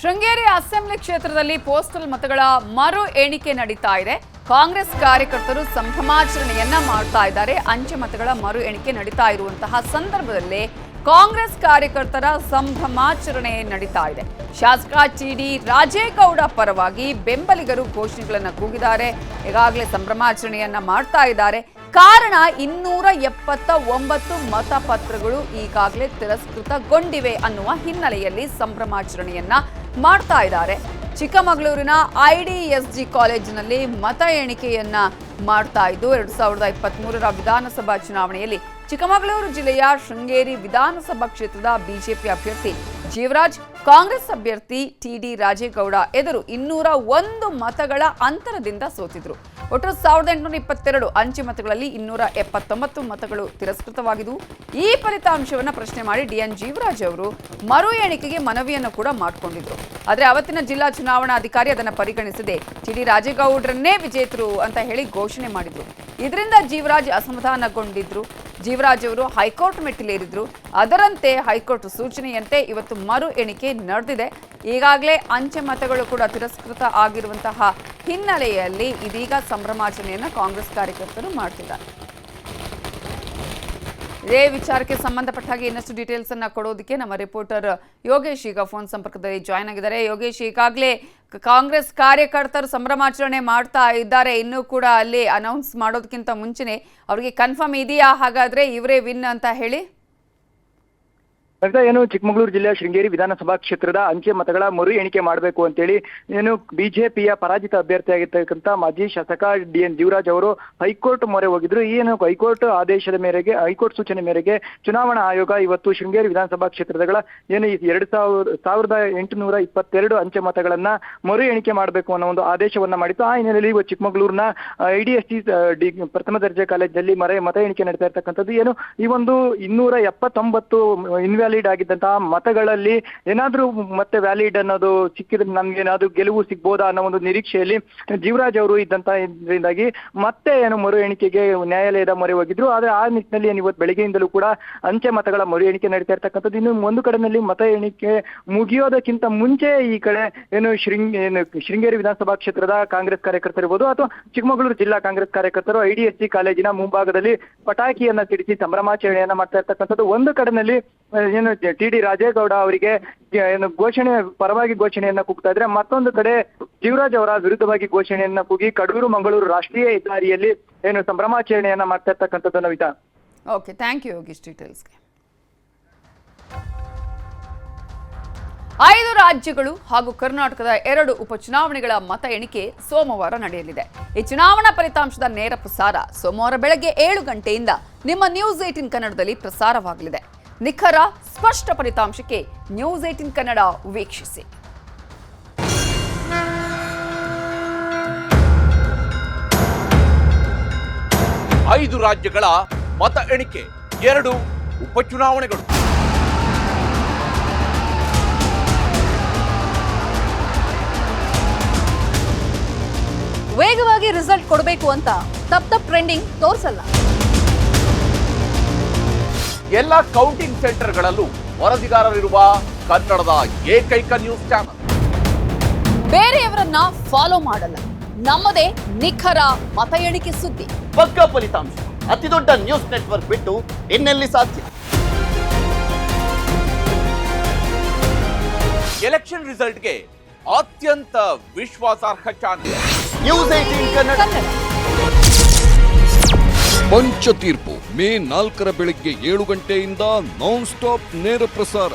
Sringeri assembly ಕ್ಷೇತ್ರದಲ್ಲಿ postal ಮತಗಳ ಮರು ಎಣಿಕೆ ನಡೀತಾ ಇದೆ. ಕಾಂಗ್ರೆಸ್ ಕಾರ್ಯಕರ್ತರು ಸಂಭ್ರಮಾಚರಣೆಯನ್ನ ಮಾಡ್ತಾ ಇದ್ದಾರೆ. ಅಂಚೆ ಮತಗಳ ಮರು ಎಣಿಕೆ ನಡೀತಾ ಇರುವಂತಹ ಸಂದರ್ಭದಲ್ಲಿ ಕಾಂಗ್ರೆಸ್ ಕಾರ್ಯಕರ್ತರ ಸಂಭ್ರಮಾಚರಣೆ ನಡೀತಾ ಇದೆ. ಶಾಸಕ ಟಿ.ಡಿ. ರಾಜೇಗೌಡ ಪರವಾಗಿ ಬೆಂಬಲಿಗರು ಘೋಷಣೆಗಳನ್ನು ಕೂಗಿದ್ದಾರೆ. ಈಗಾಗಲೇ ಸಂಭ್ರಮಾಚರಣೆಯನ್ನ ಮಾಡ್ತಾ ಇದ್ದಾರೆ. ಕಾರಣ 279 ಮತಪತ್ರಗಳು ಈಗಾಗಲೇ ತಿರಸ್ಕೃತಗೊಂಡಿವೆ ಅನ್ನುವ ಹಿನ್ನೆಲೆಯಲ್ಲಿ ಸಂಭ್ರಮಾಚರಣೆಯನ್ನ ಮಾಡ್ತಾ ಇದ್ದಾರೆ. ಚಿಕ್ಕಮಗಳೂರಿನ IDSG ಕಾಲೇಜಿನಲ್ಲಿ ಮತ ಎಣಿಕೆಯನ್ನ ಮಾಡ್ತಾ ಇದ್ದು 2023ರ ವಿಧಾನಸಭಾ ಚುನಾವಣೆಯಲ್ಲಿ ಚಿಕ್ಕಮಗಳೂರು ಜಿಲ್ಲೆಯ ಶೃಂಗೇರಿ ವಿಧಾನಸಭಾ ಕ್ಷೇತ್ರದ ಬಿಜೆಪಿ ಅಭ್ಯರ್ಥಿ ಜೀವರಾಜ್, ಕಾಂಗ್ರೆಸ್ ಅಭ್ಯರ್ಥಿ ಟಿ.ಡಿ. ರಾಜೇಗೌಡ ಎದುರು 201 ಮತಗಳ ಅಂತರದಿಂದ ಸೋತಿದ್ರು. ಒಟ್ಟು 1822 ಅಂಚೆ ಮತಗಳಲ್ಲಿ 279 ಮತಗಳು ತಿರಸ್ಕೃತವಾಗಿದ್ದವು. ಈ ಫಲಿತಾಂಶವನ್ನು ಪ್ರಶ್ನೆ ಮಾಡಿ DN ಜೀವರಾಜ್ ಅವರು ಮರು ಎಣಿಕೆಗೆ ಮನವಿಯನ್ನು ಕೂಡ ಮಾಡಿಕೊಂಡಿದ್ರು. ಆದರೆ ಅವತ್ತಿನ ಜಿಲ್ಲಾ ಚುನಾವಣಾಧಿಕಾರಿ ಅದನ್ನು ಪರಿಗಣಿಸದೆ ಟಿ.ಡಿ. ರಾಜೇಗೌಡರನ್ನೇ ವಿಜೇತರು ಅಂತ ಹೇಳಿ ಘೋಷಣೆ ಮಾಡಿದ್ರು. ಇದರಿಂದ ಜೀವರಾಜ್ ಅಸಮಾಧಾನಗೊಂಡಿದ್ರು. ಜೀವರಾಜ್ ಅವರು ಹೈಕೋರ್ಟ್ ಮೆಟ್ಟಿಲೇರಿದ್ರು. ಅದರಂತೆ ಹೈಕೋರ್ಟ್ ಸೂಚನೆಯಂತೆ ಇವತ್ತು ಮರು ಎಣಿಕೆ ನಡೆದಿದೆ. ಈಗಾಗಲೇ ಅಂಚೆ ಮತಗಳು ಕೂಡ ತಿರಸ್ಕೃತ ಆಗಿರುವಂತಹ ಹಿನ್ನೆಲೆಯಲ್ಲಿ ಇದೀಗ ಸಂಭ್ರಮಾಚರಣೆಯನ್ನು ಕಾಂಗ್ರೆಸ್ ಕಾರ್ಯಕರ್ತರು ಮಾಡ್ತಿದ್ದಾರೆ. ಇದೇ ವಿಚಾರಕ್ಕೆ ಸಂಬಂಧಪಟ್ಟ ಹಾಗೆ ಇನ್ನಷ್ಟು ಡೀಟೇಲ್ಸ್ ಅನ್ನ ಕೊಡೋದಕ್ಕೆ ನಮ್ಮ ರಿಪೋರ್ಟರ್ ಯೋಗೇಶ್ ಈಗ ಫೋನ್ ಸಂಪರ್ಕದಲ್ಲಿ ಜಾಯ್ನ್ ಆಗಿದ್ದಾರೆ. ಯೋಗೇಶ್, ಈಗಾಗಲೇ ಕಾಂಗ್ರೆಸ್ ಕಾರ್ಯಕರ್ತರು ಸಂಭ್ರಮಾಚರಣೆ ಮಾಡ್ತಾ ಇದ್ದಾರೆ. ಇನ್ನೂ ಕೂಡ ಅಲ್ಲಿ ಅನೌನ್ಸ್ ಮಾಡೋದಕ್ಕಿಂತ ಮುಂಚೆನೆ ಅವರಿಗೆ ಕನ್ಫರ್ಮ್ ಇದೆಯಾ ಹಾಗಾದ್ರೆ ಇವರೇ ವಿನ್ ಅಂತ ಹೇಳಿ? ಏನು ಚಿಕ್ಕಮಗಳೂರು ಜಿಲ್ಲೆಯ ಶೃಂಗೇರಿ ವಿಧಾನಸಭಾ ಕ್ಷೇತ್ರದ ಅಂಚೆ ಮತಗಳ ಮರು ಎಣಿಕೆ ಮಾಡಬೇಕು ಅಂತೇಳಿ ಏನು ಬಿಜೆಪಿಯ ಪರಾಜಿತ ಅಭ್ಯರ್ಥಿಯಾಗಿರ್ತಕ್ಕಂಥ ಮಾಜಿ ಶಾಸಕ DN ಜೀವರಾಜ್ ಅವರು ಹೈಕೋರ್ಟ್ ಮೊರೆ ಹೋಗಿದ್ರು. ಏನು ಹೈಕೋರ್ಟ್ ಆದೇಶದ ಮೇರೆಗೆ, ಹೈಕೋರ್ಟ್ ಸೂಚನೆ ಮೇರೆಗೆ ಚುನಾವಣಾ ಆಯೋಗ ಇವತ್ತು ಶೃಂಗೇರಿ ವಿಧಾನಸಭಾ ಕ್ಷೇತ್ರಗಳ ಏನು 1822 ಅಂಚೆ ಮತಗಳನ್ನ ಮರು ಎಣಿಕೆ ಮಾಡಬೇಕು ಅನ್ನೋ ಒಂದು ಆದೇಶವನ್ನ ಮಾಡಿತ್ತು. ಆ ಹಿನ್ನೆಲೆಯಲ್ಲಿ ಇವತ್ತು ಚಿಕ್ಕಮಗಳೂರಿನ IDSG ಪ್ರಥಮ ದರ್ಜೆ ಕಾಲೇಜಿನಲ್ಲಿ ಮತ ಎಣಿಕೆ ನಡೀತಾ ಇರ್ತಕ್ಕಂಥದ್ದು. ಏನು ಈ ಒಂದು 279 ಇನ್ವ್ಯಾಲಿಡ್ ಆಗಿದ್ದಂತಹ ಮತಗಳಲ್ಲಿ ಏನಾದ್ರೂ ಮತ್ತೆ ವ್ಯಾಲಿಡ್ ಅನ್ನೋದು ಸಿಕ್ಕಿದ್ರೆ ನಮ್ಗೆ ಏನಾದ್ರು ಗೆಲುವು ಸಿಗ್ಬೋದಾ ಅನ್ನೋ ಒಂದು ನಿರೀಕ್ಷೆಯಲ್ಲಿ ಜೀವರಾಜ್ ಅವರು ಇದ್ದಂತಾಗಿ ಮತ್ತೆ ಏನು ಮರು ಎಣಿಕೆಗೆ ನ್ಯಾಯಾಲಯದ ಮೊರೆ ಹೋಗಿದ್ರು. ಆದ್ರೆ ಆ ನಿಟ್ಟಿನಲ್ಲಿ ಇವತ್ತು ಬೆಳಗ್ಗೆಯಿಂದಲೂ ಕೂಡ ಅಂಚೆ ಮತಗಳ ಮರು ಎಣಿಕೆ ನಡೀತಾ ಇರ್ತಕ್ಕಂಥದ್ದು. ಇನ್ನು ಒಂದು ಕಡೆನಲ್ಲಿ ಮತ ಎಣಿಕೆ ಮುಗಿಯೋದಕ್ಕಿಂತ ಮುಂಚೆ ಈ ಕಡೆ ಏನು ಶೃಂಗೇರಿ ವಿಧಾನಸಭಾ ಕ್ಷೇತ್ರದ ಕಾಂಗ್ರೆಸ್ ಕಾರ್ಯಕರ್ತರು ಇರ್ಬೋದು ಅಥವಾ ಚಿಕ್ಕಮಗಳೂರು ಜಿಲ್ಲಾ ಕಾಂಗ್ರೆಸ್ ಕಾರ್ಯಕರ್ತರು IDSG ಕಾಲೇಜಿನ ಮುಂಭಾಗದಲ್ಲಿ ಪಟಾಕಿಯನ್ನ ಸಿಡಿಸಿ ಸಂಭ್ರಮಾಚರಣೆಯನ್ನ ಮಾಡ್ತಾ ಇರ್ತಕ್ಕಂಥದ್ದು. ಒಂದು ಕಡೆನಲ್ಲಿ ಏನು ಟಿ.ಡಿ. ರಾಜೇಗೌಡ ಅವರಿಗೆ ಏನು ಪರವಾಗಿ ಘೋಷಣೆಯನ್ನ ಕೂಗ್ತಾ ಇದ್ರೆ, ಮತ್ತೊಂದು ಕಡೆ ಜೀವರಾಜ್ ಅವರ ವಿರುದ್ಧವಾಗಿ ಘೋಷಣೆಯನ್ನ ಕೂಗಿ ಕಡೂರು ಮಂಗಳೂರು ರಾಷ್ಟ್ರೀಯ ಹೆದ್ದಾರಿಯಲ್ಲಿ ಏನು ಸಂಭ್ರಮಾಚರಣೆಯನ್ನ ಮಾಡ್ತಾ ಇರ್ತಕ್ಕಂಥದ್ದು. Navitha, okay, thank you Yogesh ಡೀಟೇಲ್ಸ್ಗೆ. 5 ರಾಜ್ಯಗಳು ಹಾಗೂ ಕರ್ನಾಟಕದ 2 ಉಪಚುನಾವಣೆಗಳ ಮತ ಎಣಿಕೆ ಸೋಮವಾರ ನಡೆಯಲಿದೆ. ಈ ಚುನಾವಣಾ ಫಲಿತಾಂಶದ ನೇರ ಪ್ರಸಾರ ಸೋಮವಾರ ಬೆಳಗ್ಗೆ 7 ಗಂಟೆಯಿಂದ ನಿಮ್ಮ ನ್ಯೂಸ್ 18 ಕನ್ನಡದಲ್ಲಿ ಪ್ರಸಾರವಾಗಲಿದೆ. ನಿಖರ ಸ್ಪಷ್ಟ ಫಲಿತಾಂಶಕ್ಕೆ ನ್ಯೂಸ್ 18 ಕನ್ನಡ ವೀಕ್ಷಿಸಿ. 5 ರಾಜ್ಯಗಳ ಮತ ಎಣಿಕೆ, 2 ಉಪಚುನಾವಣೆಗಳು. ವೇಗವಾಗಿ ರಿಸಲ್ಟ್ ಕೊಡಬೇಕು ಅಂತ ತಪ್ಪ ಟ್ರೆಂಡಿಂಗ್ ತೋರಿಸಲ್ಲ. ಎಲ್ಲ ಕೌಂಟಿಂಗ್ ಸೆಂಟರ್ಗಳಲ್ಲೂ ವರದಿಗಾರರಿರುವ ಕನ್ನಡದ ಏಕೈಕ ನ್ಯೂಸ್ ಚಾನಲ್. ಬೇರೆಯವರನ್ನ ಫಾಲೋ ಮಾಡಲ್ಲ, ನಮ್ಮದೇ ನಿಖರ ಮತ ಎಣಿಕೆ ಸುದ್ದಿ. ಪಕ್ಕಾ ಫಲಿತಾಂಶ ಅತಿದೊಡ್ಡ ನ್ಯೂಸ್ ನೆಟ್ವರ್ಕ್ ಬಿಟ್ಟು ಇನ್ನೆಲ್ಲಿ ಸಾಧ್ಯ? ಎಲೆಕ್ಷನ್ ರಿಸಲ್ಟ್ಗೆ ಅತ್ಯಂತ ವಿಶ್ವಾಸಾರ್ಹ ಚಾನಲ್ ನ್ಯೂಸ್ 18 ಕನ್ನಡ. ಪಂಚ ತೀರ್ಪು ಮೇ 4 ಬೆಳಗ್ಗೆ 7 ಗಂಟೆಯಿಂದ ನಾನ್ ಸ್ಟಾಪ್ ನೇರ ಪ್ರಸಾರ.